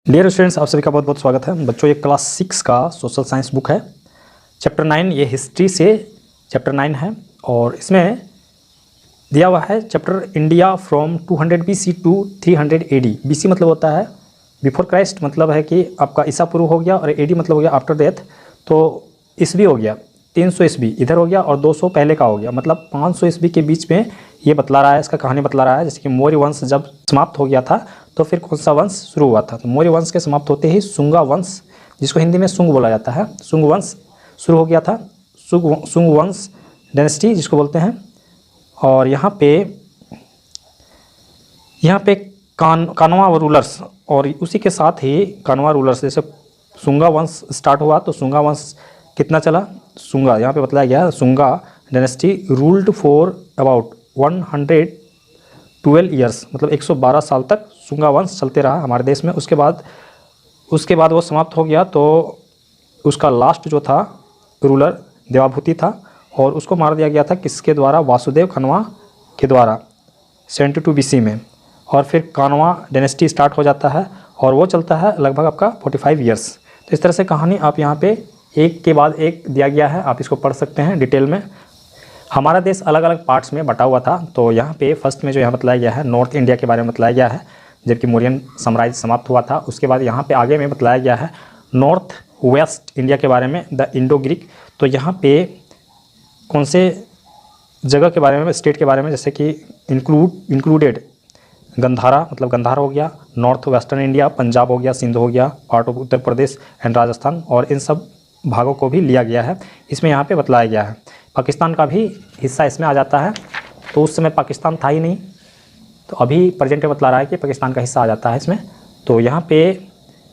Dear students, आप सभी का बहुत बहुत स्वागत है। बच्चों, ये क्लास 6 का सोशल साइंस बुक है। चैप्टर 9, ये हिस्ट्री से चैप्टर 9 है और इसमें दिया हुआ है chapter India from 200 BC to 300 AD। BC मतलब होता है बिफोर क्राइस्ट, मतलब है कि आपका ईसा पूर्व हो गया, और AD मतलब हो गया आफ्टर डेथ। तो ईस्वी हो गया 300 ईस्वी इधर हो गया और 200 पहले का हो गया, मतलब 500 ईस्वी के बीच में ये बतला रहा है, इसका कहानी बतला रहा है। जैसे कि मौर्य वंश जब समाप्त हो गया था तो फिर कौन सा वंश शुरू हुआ था। तो मौर्य वंश के समाप्त होते ही शुंगा वंश, जिसको हिंदी में शुंग बोला जाता है, शुंग वंश शुरू हो गया था। शुंग वंश डायनेस्टी जिसको बोलते हैं। और यहाँ पे कानवा रूलर्स, और उसी के साथ ही कानवा रूलर्स, जैसे शुंगा वंश स्टार्ट हुआ तो शुंगा वंश कितना चला। शुंगा यहाँ पे बताया गया है, Shunga dynasty ruled for about 112 years, मतलब 112 साल तक शुंगा वंश चलते रहा हमारे देश में। उसके बाद वो समाप्त हो गया तो उसका लास्ट जो था रूलर देवाभूति था, और उसको मार दिया गया था किसके द्वारा, वासुदेव खनवा के द्वारा 72 BC में। और फिर कानवा डायनेस्टी स्टार्ट हो जाता है और वो चलता है लगभग आपका 45 ईयर्स। तो इस तरह से कहानी आप यहाँ पे एक के बाद एक दिया गया है, आप इसको पढ़ सकते हैं डिटेल में। हमारा देश अलग अलग पार्ट्स में बटा हुआ था। तो यहाँ पे फर्स्ट में जो यहाँ बतलाया गया है नॉर्थ इंडिया के बारे में बतलाया गया है, जबकि मौर्यन साम्राज्य समाप्त हुआ था। उसके बाद यहाँ पे आगे में बतलाया गया है नॉर्थ वेस्ट इंडिया के बारे में, द इंडो ग्रीक। तो यहाँ पे कौन से जगह के बारे में, स्टेट के बारे में, जैसे कि इंक्लूडेड गंधारा, मतलब गंधार हो गया, नॉर्थ वेस्टर्न इंडिया, पंजाब हो गया, सिंध हो गया, part of Uttar Pradesh and Rajasthan, और इन सब भागों को भी लिया गया है। इसमें यहाँ पे बतलाया गया है पाकिस्तान का भी हिस्सा इसमें आ जाता है। तो उस समय पाकिस्तान था ही नहीं, तो अभी प्रेजेंट में बतला रहा है कि पाकिस्तान का हिस्सा आ जाता है इसमें। तो यहाँ पे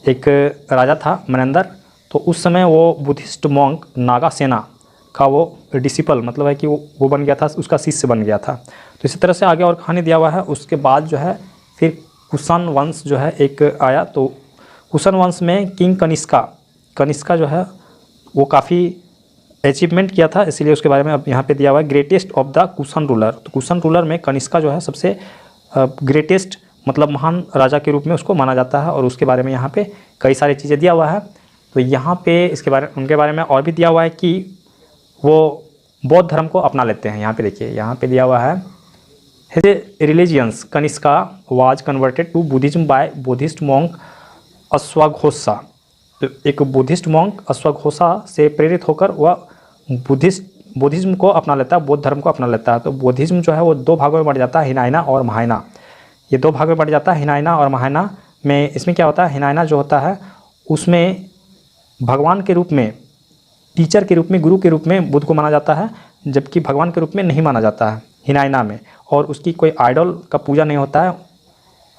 एक राजा था मनेंदर, तो उस समय वो बुद्धिस्ट मॉन्क नागासेना का वो डिसिपल, मतलब है कि वो बन गया था, उसका शिष्य बन गया था। तो इसी तरह से आगे और कहानी दिया हुआ है। उसके बाद जो है फिर कुषाण वंश जो है एक आया। तो कुषाण वंश में किंग कनिष्का जो है वो काफ़ी अचीवमेंट किया था, इसीलिए उसके बारे में अब यहाँ पे दिया हुआ है greatest of the Kushan ruler. तो कुषाण रूलर में कनिष्का जो है सबसे ग्रेटेस्ट, मतलब महान राजा के रूप में उसको माना जाता है, और उसके बारे में यहाँ पे कई सारी चीज़ें दिया हुआ है। तो यहाँ पे उनके बारे में और भी दिया हुआ है कि वो बौद्ध धर्म को अपना लेते हैं। यहाँ पे देखिए, यहाँ पे दिया हुआ है religions Kanishka was converted to Buddhism by Buddhist monk अश्वघोषा। तो एक बुद्धिस्ट मॉन्क अश्वघोषा से प्रेरित होकर वह बुद्धिज्म को अपना लेता है, बौद्ध धर्म को अपना लेता है। तो बुद्धिज्म जो है वो दो भागों में बढ़ जाता है, हिनायना और महायाना। ये दो भागों में बढ़ जाता है, हिनायना और महायाना में। इसमें क्या होता है, हिनायना जो होता है उसमें भगवान के रूप में, टीचर के रूप में, गुरु के रूप में बुद्ध को माना जाता है, जबकि भगवान के रूप में नहीं माना जाता है हिनायना में। और उसकी कोई आइडल का पूजा नहीं होता है।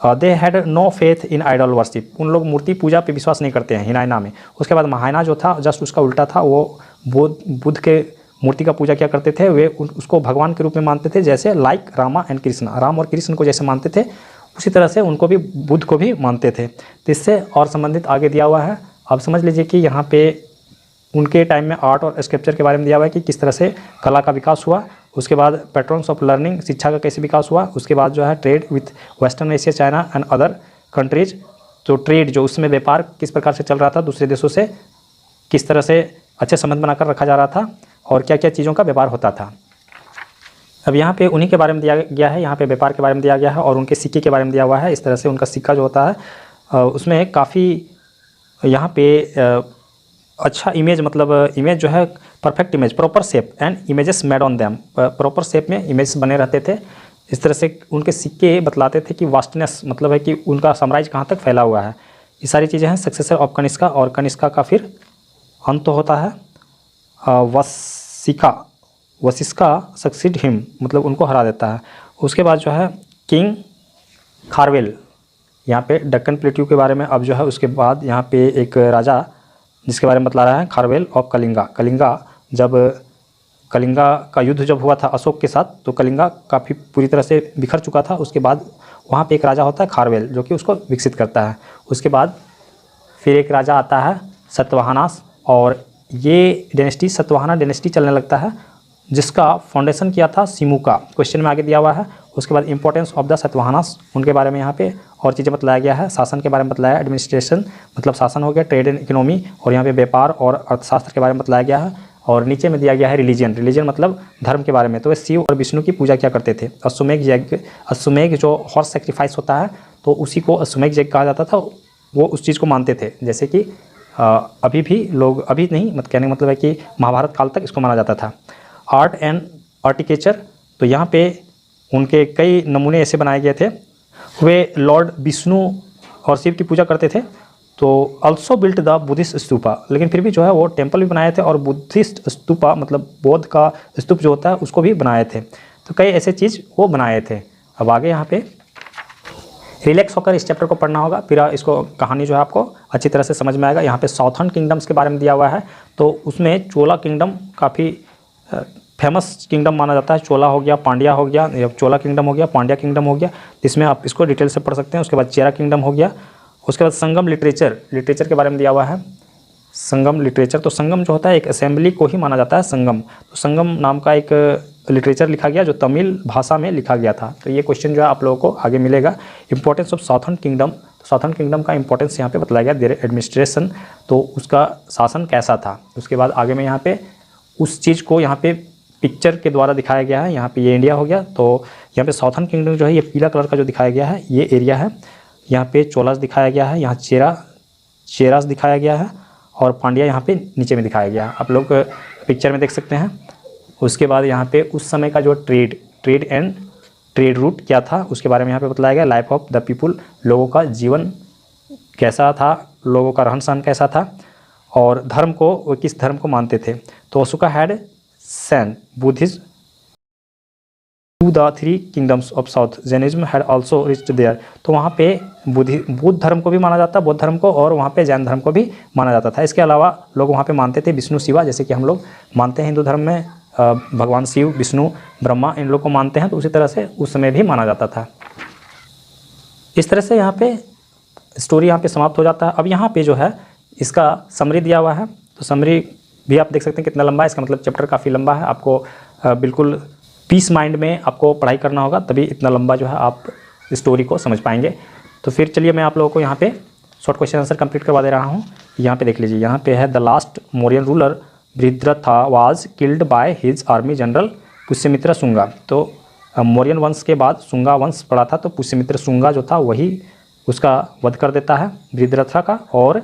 They had no faith in idol worship, उन लोग मूर्ति पूजा पे विश्वास नहीं करते हैं हिनायना में। उसके बाद महायाना जो था जस्ट उसका उल्टा था, वो बुद्ध के मूर्ति का पूजा क्या करते थे, वे उसको भगवान के रूप में मानते थे, जैसे लाइक रामा एंड कृष्ण, राम और कृष्ण को जैसे मानते थे उसी तरह से उनको भी, बुद्ध को भी मानते थे। तो इससे और संबंधित आगे दिया हुआ है। आप समझ लीजिए कि यहाँ पे उनके टाइम में आर्ट और स्कल्पचर के बारे में दिया हुआ है कि किस तरह से कला का विकास हुआ। उसके बाद पैटर्न्स ऑफ लर्निंग, शिक्षा का कैसे विकास हुआ। उसके बाद जो है trade with western Asia, China and other countries. तो ट्रेड जो उसमें व्यापार किस प्रकार से चल रहा था दूसरे देशों से, किस तरह से अच्छे संबंध बनाकर रखा जा रहा था, और क्या क्या चीज़ों का व्यापार होता था। अब यहाँ पे उन्हीं के बारे में दिया गया है, यहाँ पे व्यापार के बारे में दिया गया है, और उनके सिक्के के बारे में दिया हुआ है। इस तरह से उनका सिक्का जो होता है उसमें काफ़ी यहाँ पे अच्छा इमेज, मतलब इमेज जो है perfect image, proper shape and images made on them, proper shape में इमेज बने रहते थे। इस तरह से उनके सिक्के बतलाते थे कि वास्टनेस, मतलब है कि उनका साम्राज्य कहाँ तक फैला हुआ है। ये सारी चीज़ें हैं सक्सेसर ऑफ कनिष्का। और कनिष्का का फिर अंत होता है वशिष्का सक्सीड हिम, मतलब उनको हरा देता है। उसके बाद जो है किंग खारवेल, यहाँ पे दक्कन प्लेट्यू के बारे में। अब जो है उसके बाद यहाँ पे एक राजा जिसके बारे में बतला रहा है, खारवेल ऑफ कलिंगा। जब कलिंगा का युद्ध जब हुआ था अशोक के साथ, तो कलिंगा काफ़ी पूरी तरह से बिखर चुका था। उसके बाद वहाँ पे एक राजा होता है खारवेल, जो कि उसको विकसित करता है। उसके बाद फिर एक राजा आता है सतवाहनास, और ये डायनेस्टी सतवाहना डायनेस्टी चलने लगता है। जिसका फाउंडेशन किया था सिमुका, क्वेश्चन में आगे दिया हुआ है। उसके बाद इंपॉर्टेंस ऑफ द सातवाहनास, उनके बारे में यहाँ पे और चीज़ें बताया गया है। शासन के बारे में बताया, एडमिनिस्ट्रेशन मतलब शासन हो गया, ट्रेड एंड इकोनॉमी, और यहाँ पे व्यापार और अर्थशास्त्र के बारे में बताया गया है। और नीचे में दिया गया है रिलीजन मतलब धर्म के बारे में। तो वे शिव और विष्णु की पूजा क्या करते थे। अश्वमेघ यज्ञ, अश्वमेघ जो हॉर्स सेक्रीफाइस होता है तो उसी को अश्वमेघ यज्ञ कहा जाता था, वो उस चीज़ को मानते थे। जैसे कि अभी भी लोग, अभी नहीं मत कहने का मतलब है कि महाभारत काल तक इसको माना जाता था। आर्ट एंड आर्टिटेक्चर, तो यहाँ पे उनके कई नमूने ऐसे बनाए गए थे। वे लॉर्ड विष्णु और शिव की पूजा करते थे। तो also built the Buddhist stupa, लेकिन फिर भी जो है वो टेम्पल भी बनाए थे और बुद्धिस्ट स्तूपा मतलब बौद्ध का स्तूप जो होता है उसको भी बनाए थे। तो कई ऐसे चीज़ वो बनाए थे। अब आगे यहाँ पे रिलैक्स होकर इस चैप्टर को पढ़ना होगा, फिर इसको कहानी जो है आपको अच्छी तरह से समझ में आएगा। यहाँ पे साउथर्न किंगडम्स के बारे में दिया हुआ है, तो उसमें चोला किंगडम काफ़ी फेमस किंगडम माना जाता है। चोला हो गया, पांड्या हो गया, चोला किंगडम हो गया, पांड्या किंगडम हो गया, इसमें आप इसको डिटेल से पढ़ सकते हैं। उसके बाद चेरा किंगडम हो गया। उसके बाद संगम लिटरेचर के बारे में दिया हुआ है। संगम लिटरेचर, तो संगम जो होता है एक असेंबली को ही माना जाता है संगम। तो संगम नाम का एक लिटरेचर लिखा गया जो तमिल भाषा में लिखा गया था। तो ये क्वेश्चन जो है आप लोगों को आगे मिलेगा। इंपॉर्टेंस ऑफ साउथर्न किंगडम, तो साउथर्न किंगडम का इंपॉर्टेंस यहाँ पे बताया गया। देयर एडमिनिस्ट्रेशन, तो उसका शासन कैसा था। उसके बाद आगे में यहाँ पे उस चीज़ को यहाँ पे पिक्चर के द्वारा दिखाया गया है। यहाँ पे ये इंडिया हो गया, तो यहाँ पे साउथर्न किंगडम जो है ये पीला कलर का जो दिखाया गया है ये एरिया है। यहाँ पे चोलास दिखाया गया है, यहाँ चेरास दिखाया गया है, और पांड्या यहाँ पे नीचे में दिखाया गया है। आप लोग पिक्चर में देख सकते हैं। उसके बाद यहाँ पे उस समय का जो ट्रेड रूट क्या था उसके बारे में यहाँ पे बताया गया। लाइफ ऑफ द पीपुल, लोगों का जीवन कैसा था, लोगों का रहन सहन कैसा था, और धर्म को, वो किस धर्म को मानते थे। तो Ashoka had sent Buddhism to the 3 kingdoms of south, Jainism had also reached there. तो वहाँ पे बुद्ध धर्म को भी माना जाता, बौद्ध धर्म को, और वहाँ पे जैन धर्म को भी माना जाता था। इसके अलावा लोग वहाँ पे मानते थे विष्णु शिवा, जैसे कि हम लोग मानते हैं हिंदू धर्म में भगवान शिव, विष्णु, ब्रह्मा, इन लोग को मानते हैं। तो उसी तरह से उस समय भी माना जाता था। इस तरह से यहाँ पे स्टोरी यहाँ पे समाप्त हो जाता है। अब यहाँ पे जो है इसका समरी दिया हुआ है, तो समरी भी आप देख सकते हैं कितना लंबा है। इसका मतलब चैप्टर काफ़ी लंबा है। आपको बिल्कुल पीस माइंड में आपको पढ़ाई करना होगा, तभी इतना लंबा जो है आप स्टोरी को समझ पाएंगे। तो फिर चलिए मैं आप लोगों को यहाँ पे शॉर्ट क्वेश्चन आंसर कंप्लीट करवा दे रहा हूँ। यहाँ पे देख लीजिए, यहाँ पे है the last Mauryan ruler Brihadratha was killed by his army general Pushyamitra Shunga. तो मौर्यन वंश के बाद शुंगा वंश पड़ा था, तो पुष्यमित्र शुंगा जो था वही उसका वध कर देता है बृहद्रथा का, और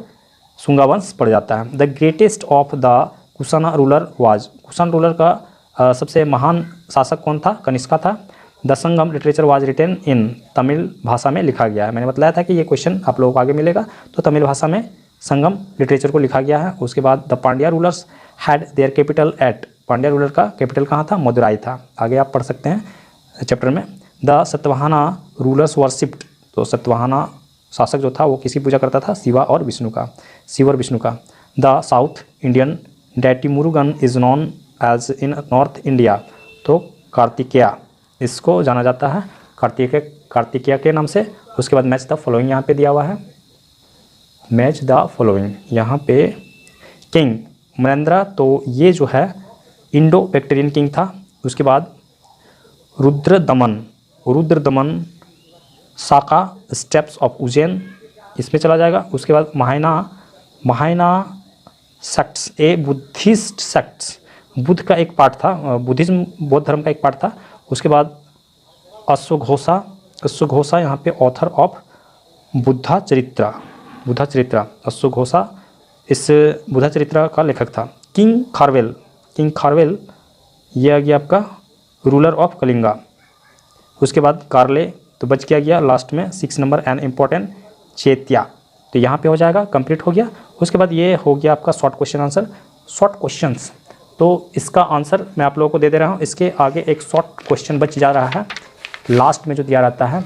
शुंगा वंश पड़ जाता है। The greatest of the Kushan ruler was, Kushan ruler का सबसे महान शासक कौन था, कनिष्का था। The Sangam literature was written in, Tamil भाषा में लिखा गया है। मैंने बताया था कि ये क्वेश्चन आप लोगों को आगे मिलेगा, तो तमिल भाषा में संगम लिटरेचर को लिखा गया है। उसके बाद the Pandya rulers had their capital eight, Pandya ruler का कैपिटल कहाँ था, मदुराई था। आगे आप पढ़ सकते हैं चैप्टर में। द सतवाहना रूलर्स वर्शिप्ड, तो सतवाहना शासक जो था वो किसी पूजा करता था, शिवा और विष्णु का, शिव और विष्णु का। The South Indian deity Murugan is known as in North India, तो कार्तिकेय इसको जाना जाता है कार्तिकेय के नाम से। उसके बाद मैच द फॉलोइंग यहाँ पे दिया हुआ है, मैच द फॉलोइंग। यहाँ पे किंग मनेंद्रा, तो ये जो है इंडो बैक्टीरियन किंग था। उसके बाद रुद्रदमन साका स्टेप्स ऑफ उज्जैन, इसमें चला जाएगा। उसके बाद महायाना सेक्ट्स, ए बुद्धिस्ट सेक्ट्स, बुद्ध का एक पार्ट था, बुद्धिज्म बौद्ध धर्म का एक पार्ट था। उसके बाद अश्वघोषा यहाँ पे ऑथर ऑफ बुद्धा चरित्रा, अश्वघोषा इस बुद्धा चरित्रा का लेखक था। किंग खारवेल ये आ गया आपका रूलर ऑफ कलिंगा। उसके बाद कार्ले, तो बच गया लास्ट में 6 नंबर एन इम्पोर्टेंट चेत्या, तो यहाँ पे हो जाएगा, कंप्लीट हो गया। उसके बाद ये हो गया आपका short question answer, short questions. तो इसका आंसर मैं आप लोगों को दे दे रहा हूँ। इसके आगे एक शॉर्ट क्वेश्चन बच जा रहा है, लास्ट में जो दिया रहता है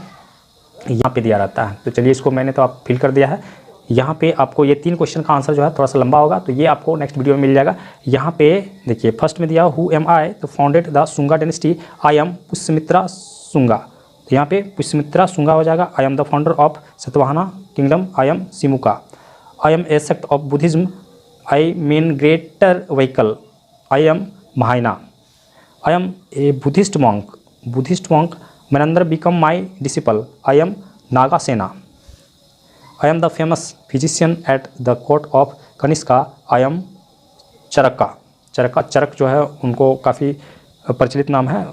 यहाँ पे दिया रहता है। तो चलिए इसको मैंने तो आप फिल कर दिया है। यहाँ पे आपको ये 3 क्वेश्चन का आंसर जो है थोड़ा सा लंबा होगा, तो ये आपको नेक्स्ट वीडियो में मिल जाएगा। यहाँ पे देखिए फर्स्ट में दिया हु एम आई, तो founded the Shunga dynasty, I am Pushyamitra Shunga, तो यहाँ पे पुष्यमित्रा शुंगा हो जाएगा। I am the founder of Satavahana kingdom, I am Simuka. I am a sect of Buddhism, I mean greater vehicle, I am Mahayana. I am a Buddhist monk Menander become my disciple, I am Nagasena. I am the famous physician at the court of Kanishka, I am Charak जो है उनको काफ़ी प्रचलित नाम है,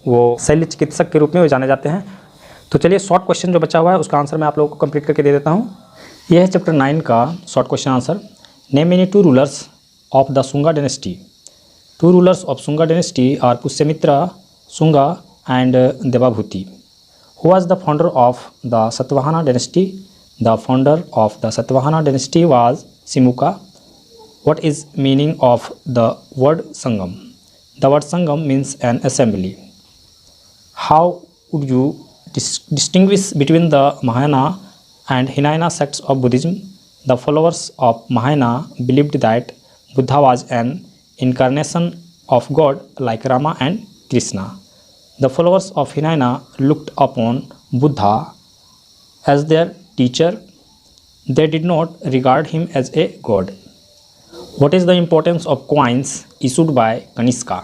वो शल्य चिकित्सक के रूप में वो जाने जाते हैं। तो चलिए शॉर्ट क्वेश्चन जो बचा हुआ है उसका आंसर मैं आप लोगों को कंप्लीट करके दे देता हूँ। यह है चैप्टर 9 का short question answer. Name any 2 rulers of the Shunga dynasty. 2 rulers of Shunga dynasty are Pushyamitra Shunga and Devabhuti. Who was the founder of the Satavahana dynasty? The founder of the Satavahana dynasty was Simuka. What is meaning of the word Sangam? The word Sangam means an assembly. How would you distinguish between the Mahayana and Hinayana sects of Buddhism? The followers of Mahayana believed that Buddha was an incarnation of God like Rama and Krishna. The followers of Hinayana looked upon Buddha as their teacher. They did not regard him as a god. What is the importance of coins issued by Kanishka?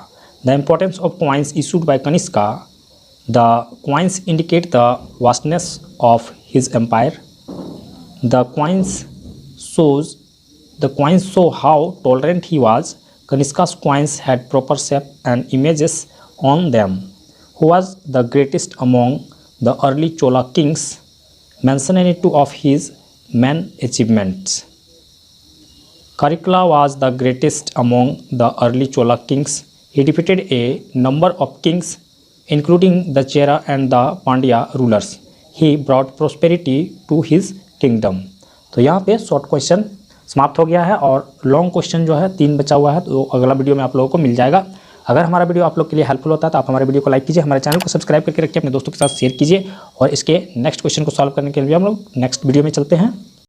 The importance of coins issued by Kanishka. The coins indicate the vastness of his empire. The coins show how tolerant he was. Kanishka's coins had proper shape and images on them. Who was the greatest among the early Chola kings? Mention any 2 of his main achievements. Karikala was the greatest among the early Chola kings. He defeated a number of kings, including the Chera and the Pandya rulers. He brought prosperity to his kingdom. तो यहाँ पे short question समाप्त हो गया है और long question जो है 3 बचा हुआ है, तो अगला वीडियो में आप लोगों को मिल जाएगा। अगर हमारा वीडियो आप लोग के लिए हेल्पफुल होता है तो आप हमारे वीडियो को लाइक कीजिए, हमारे चैनल को सब्सक्राइब करके रखिए, अपने दोस्तों के साथ शेयर कीजिए और इसके नेक्स्ट क्वेश्चन को सॉल्व करने के लिए हम लोग नेक्स्ट वीडियो में चलते हैं।